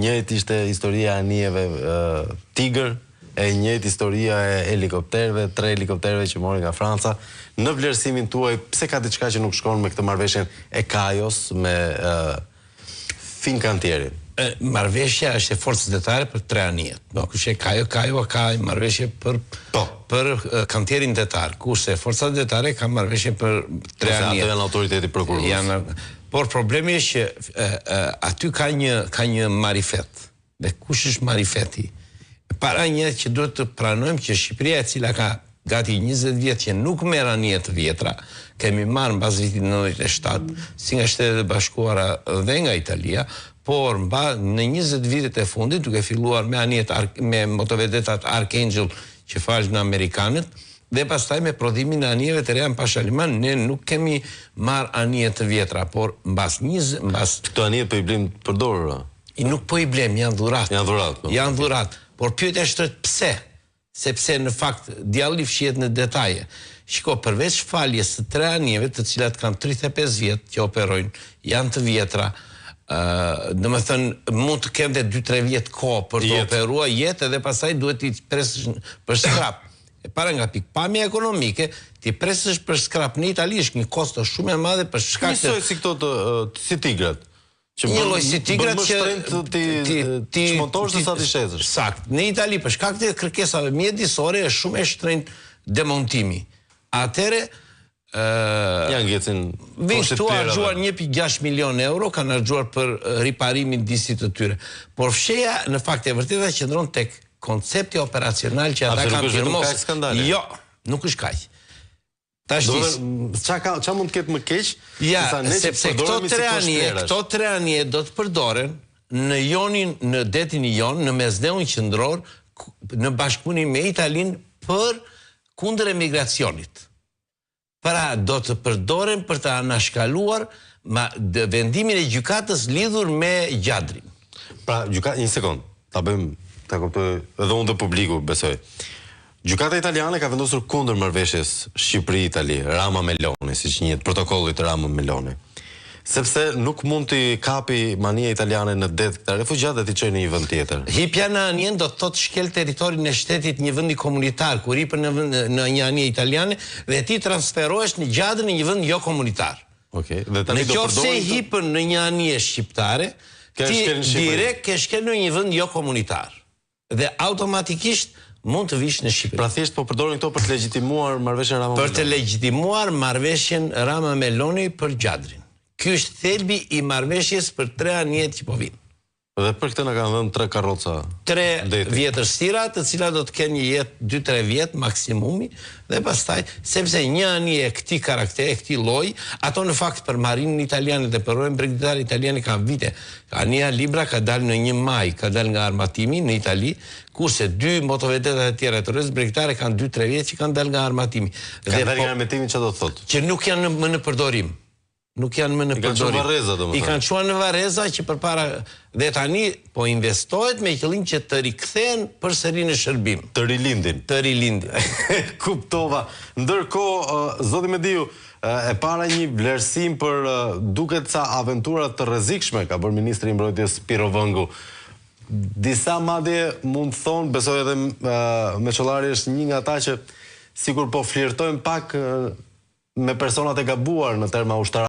njëjtë ishte historia e anijeve Tiger, e njëjtë historia e helikopterëve, 3 helikopterëve që morin nga Franca. Në vlerësimin tuaj, pse ka diçka që nuk shkon me këtë marrëveshjen e Kajos me Fincantierin? Marrëveshja është e forcës detare për 3 anijet. Nuk është e Kajo ka marrëveshje për Kantierin detar, kurse forcat detare ka marrëveshje për 3 anijet. Ato janë autoriteti prokurorës. Por problemi është që aty ka një marifet. Dhe kush është marifeti? Para njëtë që duhet të pranojmë që Shqipëria, e cila ka gati 20 vjetë që nuk merr anije të vjetra, kemi marrë mbas vitit 97, si nga Shtetet e Bashkuara dhe nga Italia, por në 20 vitet e fundit, duke filluar me anijet me motovedetat Archangel që falë në Amerikanët, dhe pastaj me prodhimin e anijeve të reja në Pashaliman, ne nuk kemi marrë anijet të vjetra, por mbas 20... Këto anijet për i blim përdorë? Nuk po i blem, janë dhurat. Janë dhurat. Por pyetja është pse? Sepse në fakt djalli fshihet në detaje. Shiko, përveç faljes të 3 anijeve, të cilat kanë 35 vjet që operojnë, janë të vjetra, do me thënë, mund të kemë dhe 2-3 vjet kohë për të operua jetë, edhe pasaj duhet i presësh për skrap. Para nga pikpamja ekonomike, ti presësh për skrap në Itali është një kosto shumë e madhe për shkak të... Njësoj si këto si tigrat. Një lloj si tigrat që ti shmontosh dhe sa ti shezësh. Sakt. Në Itali për shkak të kërkesave mjedisore është shumë e shtrenjtë demontimi. Atëre janë ngecin këtu harxuar 1.6 milion euro, kanë harxuar për riparimin disit të tyre. Por fsheja në fakt e vërteta qëndron tek koncepti operacional që ata kanë firmosur. Jo, nuk është kaq. Qa mund të ketë më keq? Ja, sepse këto 3 anije do të përdoren në detin i Jon, në mesdheun qendror, në bashkëpunim me Italinë për kundër emigracionit. Pra, do të përdoren për të anashkaluar vendimin e gjykatës lidhur me Gjadrin. Pra, një sekond, ta bëjmë, ta kuptoj, edhe unë dhe publiku, besoj. Gjykata italiane ka vendosur kundër marrëveshjes Shqipëri-Itali, Rama-Meloni, siç njihet protokolli të Rama-Meloni. Sepse nuk mund t'i kapi mania italiane në det këta refugjat dhe t'i çojë në një vend tjetër. Hipja në anijen do të thotë shkel territorin e shtetit një vendi komunitar, kur hipën në një anije italiane dhe ti transferohesh në Gjadër në një vend jo komunitar. Okej, dhe tani do përdoren. Nëse hipën në një anije shqiptare, ti direkt ke shkel në një vend jo komunitar. Dhe automatikisht mund të vish në Shqipëri. Pra thjesht po përdorin këto për të legjitimuar marrëveshjen Rama-Meloni. Për të legjitimuar marrëveshjen Rama-Meloni për Gjadrin. Ky është thelbi i marrëveshjes për 3 anijet që po vinë. Dhe për këtë na kanë dhënë 3 karroca. 3 vjetërstira, të cilat do të kenë një jetë 2-3 vjet maksimumi, dhe pastaj sepse një anije këtij karakteri, këtij lloji, ato në fakt për marinën italiane dhe për rojën bregdetare italiane kanë vite. Anija Libra ka dalë në 1 maj, ka dalë nga armatimi në Itali, kurse 2 motovedetat e tjera të rrezë bregdetare kanë 2-3 vjet që kanë dalë nga armatimi. Kanë dalë nga armatimi, çfarë do të thotë? Që nuk janë më në përdorim. Nuk janë më në përdorim. I kanë çuar në Vareza që përpara dhe tani po investohet me qëllim që të rikthehen përsëri në shërbim. Të rilindin. Kuptova. Ndërkohë, zoti Mediu, e para një vlerësim për duket sa aventura të rrezikshme ka bërë ministri i mbrojtjes Piro Vëngu. Disa madje mund të thonë, besoj edhe Meçollari është një nga ata që sikur po flirtojnë pak me personat e gabuar në terma ushtarake.